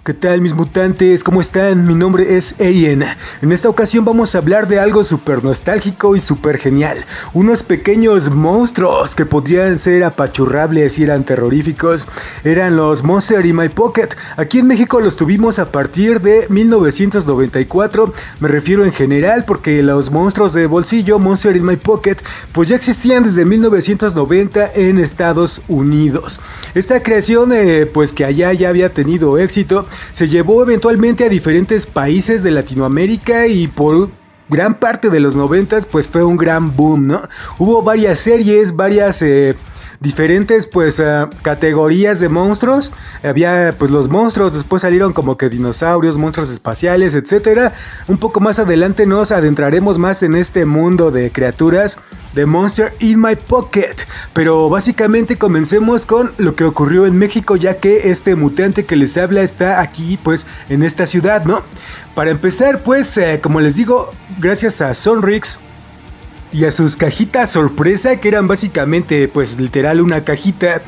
¿Qué tal mis mutantes? ¿Cómo están? Mi nombre es Ian. En esta ocasión vamos a hablar de algo súper nostálgico y súper genial. Unos pequeños monstruos que podrían ser apachurrables y eran terroríficos. Eran los Monster in My Pocket. Aquí en México los tuvimos a partir de 1994. Me refiero en general porque los monstruos de bolsillo, Monster in My Pocket, pues ya existían desde 1990 en Estados Unidos. Esta creación, pues que allá ya había tenido éxito, se llevó eventualmente a diferentes países de Latinoamérica y por gran parte de los 90 pues fue un gran boom, ¿no? Hubo varias series, varias diferentes categorías de monstruos. Había pues los monstruos, después salieron como que dinosaurios, monstruos espaciales, etcétera. Un poco más adelante nos adentraremos más en este mundo de criaturas de Monster in My Pocket. Pero básicamente comencemos con lo que ocurrió en México, ya que este mutante que les habla está aquí pues en esta ciudad, ¿no? Para empezar pues como les digo, gracias a Sonrix y a sus cajitas sorpresa, que eran básicamente pues literal una cajita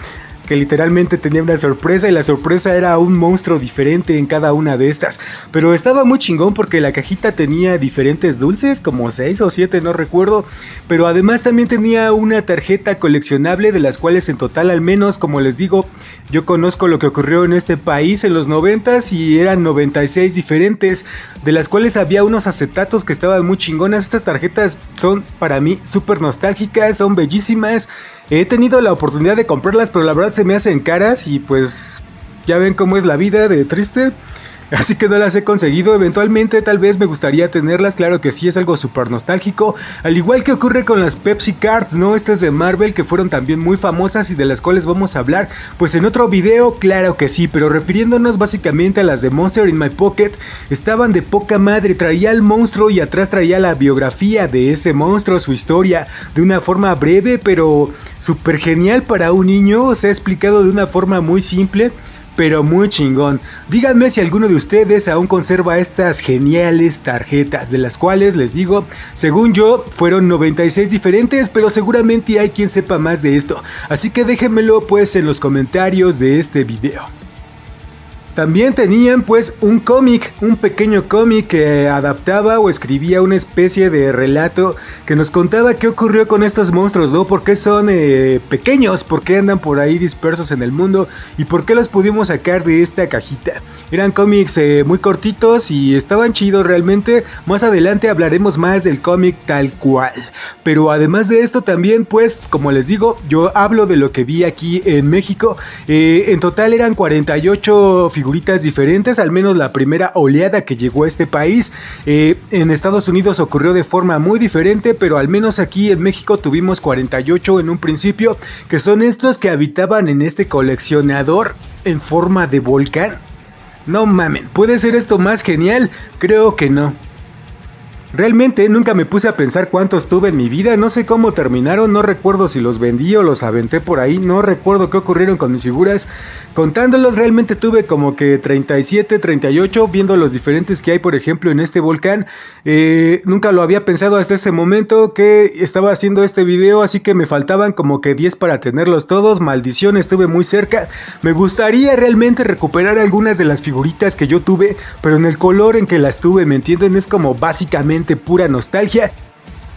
que literalmente tenía una sorpresa, y la sorpresa era un monstruo diferente en cada una de estas. Pero estaba muy chingón porque la cajita tenía diferentes dulces, como 6 o 7, no recuerdo. Pero además también tenía una tarjeta coleccionable, de las cuales en total, al menos como les digo, yo conozco lo que ocurrió en este país en los 90s y eran 96 diferentes, de las cuales había unos acetatos que estaban muy chingonas. Estas tarjetas son para mí súper nostálgicas, son bellísimas. He tenido la oportunidad de comprarlas, pero la verdad se me hacen caras y pues ya ven cómo es la vida de triste. Así que no las he conseguido. Eventualmente tal vez me gustaría tenerlas, claro que sí, es algo súper nostálgico. Al igual que ocurre con las Pepsi Cards, ¿no? Estas de Marvel que fueron también muy famosas y de las cuales vamos a hablar pues en otro video, claro que sí. Pero refiriéndonos básicamente a las de Monster in My Pocket, estaban de poca madre. Traía al monstruo y atrás traía la biografía de ese monstruo, su historia, de una forma breve pero súper genial para un niño. O sea, explicado de una forma muy simple pero muy chingón. Díganme si alguno de ustedes aún conserva estas geniales tarjetas, de las cuales les digo, según yo, fueron 96 diferentes, pero seguramente hay quien sepa más de esto. Así que déjenmelo pues en los comentarios de este video. También tenían pues un cómic, un pequeño cómic que adaptaba o escribía una especie de relato que nos contaba qué ocurrió con estos monstruos, ¿no? ¿Por qué son pequeños? ¿Por qué andan por ahí dispersos en el mundo? ¿Y por qué los pudimos sacar de esta cajita? Eran cómics muy cortitos y estaban chidos realmente. Más adelante hablaremos más del cómic tal cual. Pero además de esto también pues, como les digo, yo hablo de lo que vi aquí en México. En total eran 48 figuritas diferentes, al menos la primera oleada que llegó a este país. En Estados Unidos ocurrió de forma muy diferente, pero al menos aquí en México tuvimos 48 en un principio, que son estos que habitaban en este coleccionador en forma de volcán. No mamen, ¿puede ser esto más genial? Creo que no. Realmente nunca me puse a pensar cuántos tuve en mi vida, no sé cómo terminaron, no recuerdo si los vendí o los aventé por ahí, no recuerdo qué ocurrieron con mis figuras. Contándolos realmente tuve como que 37, 38, viendo los diferentes que hay por ejemplo en este volcán. Nunca lo había pensado hasta ese momento que estaba haciendo este video, así que me faltaban como que 10 para tenerlos todos. Maldición, estuve muy cerca. Me gustaría realmente recuperar algunas de las figuritas que yo tuve, pero en el color en que las tuve, ¿me entienden? Es como básicamente pura nostalgia.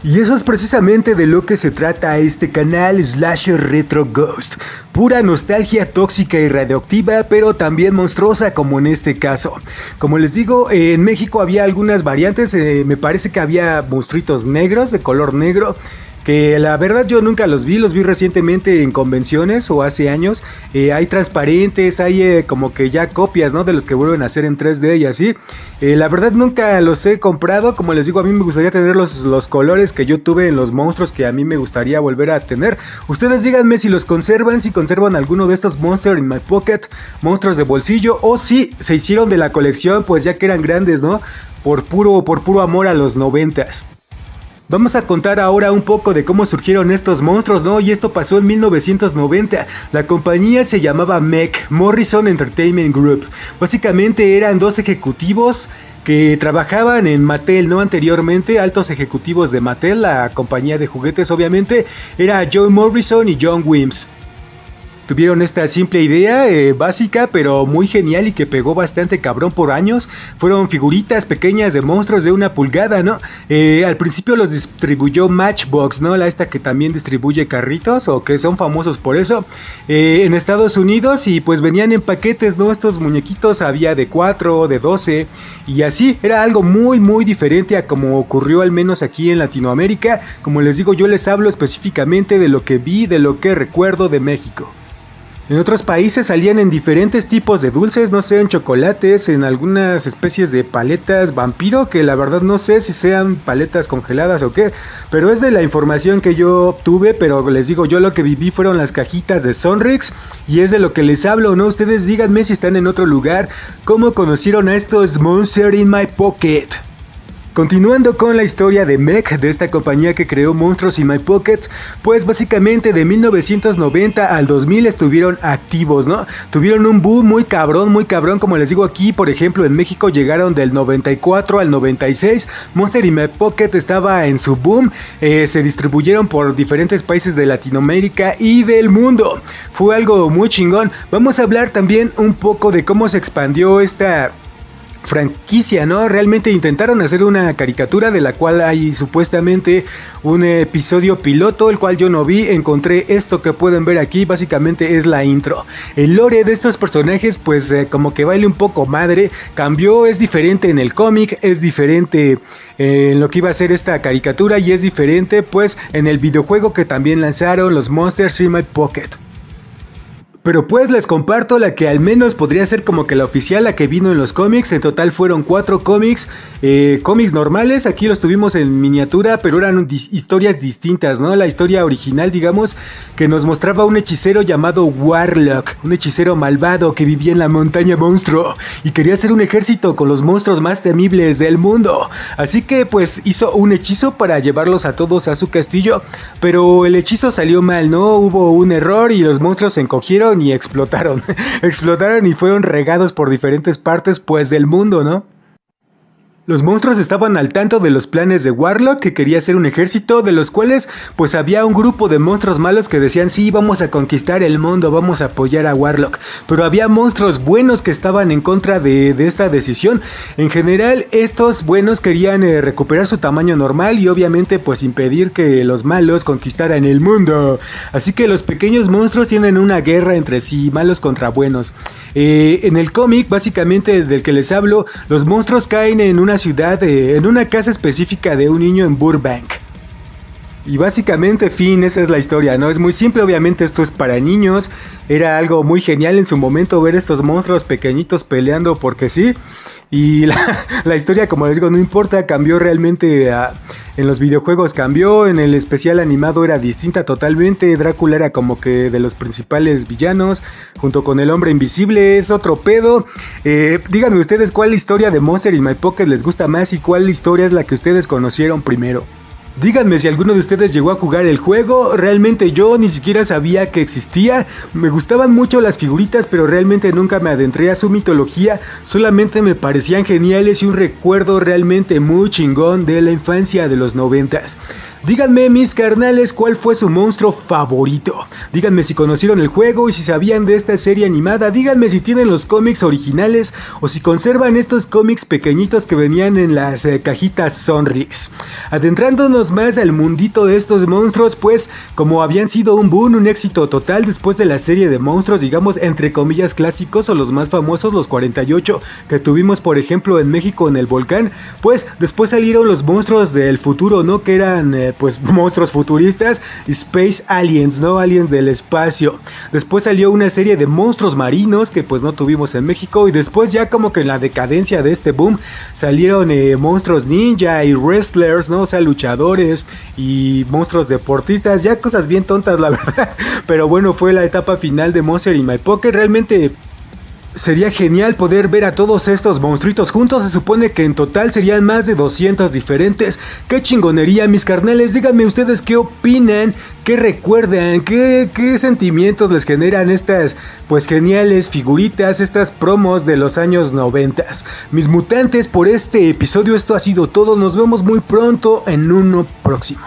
Y eso es precisamente de lo que se trata este canal Slasher Retro Ghost. Pura nostalgia tóxica y radioactiva, pero también monstruosa como en este caso. Como les digo, en México había algunas variantes, me parece que había monstruitos negros, de color negro, que la verdad yo nunca los vi recientemente en convenciones o hace años. Hay transparentes, hay como que ya copias, ¿no? De los que vuelven a hacer en 3D y así. La verdad nunca los he comprado, como les digo, a mí me gustaría tener los colores que yo tuve en los monstruos que a mí me gustaría volver a tener. Ustedes díganme si los conservan, si conservan alguno de estos Monster in My Pocket, monstruos de bolsillo, o si se hicieron de la colección, pues ya que eran grandes, ¿no? Por puro amor a los 90s. Vamos a contar ahora un poco de cómo surgieron estos monstruos, ¿no? Y esto pasó en 1990. La compañía se llamaba MEC, Morrison Entertainment Group. Básicamente eran dos ejecutivos que trabajaban en Mattel, ¿no? Anteriormente, altos ejecutivos de Mattel, la compañía de juguetes obviamente, era Joe Morrison y John Wims. tuvieron esta simple idea básica pero muy genial y que pegó bastante cabrón por años. Fueron figuritas pequeñas de monstruos de 1 pulgada, ¿no? Al principio los distribuyó Matchbox, ¿no? La esta que también distribuye carritos o que son famosos por eso en Estados Unidos, y pues venían en paquetes, ¿no? Estos muñequitos había de 4, de 12 y así. Era algo muy diferente a como ocurrió al menos aquí en Latinoamérica. Como les digo, yo les hablo específicamente de lo que vi, de lo que recuerdo de México. En otros países salían en diferentes tipos de dulces, no sé, en chocolates, en algunas especies de paletas vampiro, que la verdad no sé si sean paletas congeladas o qué, pero es de la información que yo obtuve. Pero les digo, yo lo que viví fueron las cajitas de Sonrix y es de lo que les hablo, ¿no? Ustedes díganme si están en otro lugar, ¿cómo conocieron a estos Monster in My Pocket? Continuando con la historia de Mech, de esta compañía que creó Monstruos in My Pocket, pues básicamente de 1990 al 2000 estuvieron activos, ¿no? Tuvieron un boom muy cabrón, como les digo aquí, por ejemplo en México llegaron del 94 al 96, Monster in My Pocket estaba en su boom, se distribuyeron por diferentes países de Latinoamérica y del mundo, fue algo muy chingón. Vamos a hablar también un poco de cómo se expandió esta franquicia, ¿no? Realmente intentaron hacer una caricatura de la cual hay supuestamente un episodio piloto, el cual yo no vi. Encontré esto que pueden ver aquí, básicamente es la intro. El lore de estos personajes pues como que vale un poco madre, cambió, es diferente en el cómic, es diferente en lo que iba a ser esta caricatura y es diferente pues en el videojuego que también lanzaron, los Monsters in My Pocket. Pero pues les comparto la que al menos podría ser como que la oficial, la que vino en los cómics. En total fueron 4 cómics, cómics normales, aquí los tuvimos en miniatura, pero eran historias distintas, ¿no? La historia original, digamos, que nos mostraba un hechicero llamado Warlock, un hechicero malvado que vivía en la montaña monstruo y quería hacer un ejército con los monstruos más temibles del mundo. Así que pues hizo un hechizo para llevarlos a todos a su castillo, pero el hechizo salió mal, ¿no? Hubo un error y los monstruos se encogieron y explotaron. Explotaron y fueron regados por diferentes partes pues del mundo, ¿no? Los monstruos estaban al tanto de los planes de Warlock, que quería hacer un ejército, de los cuales pues había un grupo de monstruos malos que decían sí, vamos a conquistar el mundo, vamos a apoyar a Warlock, pero había monstruos buenos que estaban en contra de esta decisión. En general estos buenos querían recuperar su tamaño normal y obviamente pues impedir que los malos conquistaran el mundo, así que los pequeños monstruos tienen una guerra entre sí, malos contra buenos. En el cómic básicamente del que les hablo, los monstruos caen en una ciudad, en una casa específica de un niño en Burbank. Y básicamente, fin, esa es la historia, ¿no? Es muy simple, obviamente esto es para niños. Era algo muy genial en su momento ver estos monstruos pequeñitos peleando porque sí. Y la historia, como les digo, no importa, cambió realmente en los videojuegos, cambió, en el especial animado era distinta totalmente. Drácula era como que de los principales villanos, junto con el hombre invisible, es otro pedo. Díganme ustedes cuál historia de Monster in My Pocket les gusta más y cuál historia es la que ustedes conocieron primero. Díganme si alguno de ustedes llegó a jugar el juego. Realmente yo ni siquiera sabía que existía. Me gustaban mucho las figuritas, pero realmente nunca me adentré a su mitología. Solamente me parecían geniales y un recuerdo realmente muy chingón de la infancia de los 90s. Díganme, mis carnales, cuál fue su monstruo favorito. Díganme si conocieron el juego y si sabían de esta serie animada. Díganme si tienen los cómics originales o si conservan estos cómics pequeñitos que venían en las cajitas Sonrix. Adentrándonos más al mundito de estos monstruos, pues como habían sido un boom, un éxito total después de la serie de monstruos, digamos entre comillas clásicos o los más famosos, los 48 que tuvimos por ejemplo en México en el volcán, pues después salieron los monstruos del futuro, ¿no? Que eran pues monstruos futuristas, Space Aliens, ¿no? Aliens del espacio. Después salió una serie de monstruos marinos que pues no tuvimos en México, y después ya como que en la decadencia de este boom salieron monstruos ninja y wrestlers, ¿no? O sea, luchadores y monstruos deportistas, ya cosas bien tontas la verdad, pero bueno, fue la etapa final de Monster in My Pocket. Realmente sería genial poder ver a todos estos monstruitos juntos. Se supone que en total serían más de 200 diferentes. ¡Qué chingonería, mis carnales! Díganme ustedes qué opinan, qué recuerdan, qué sentimientos les generan estas pues geniales figuritas, estas promos de los años 90. Mis mutantes, por este episodio esto ha sido todo. Nos vemos muy pronto en uno próximo.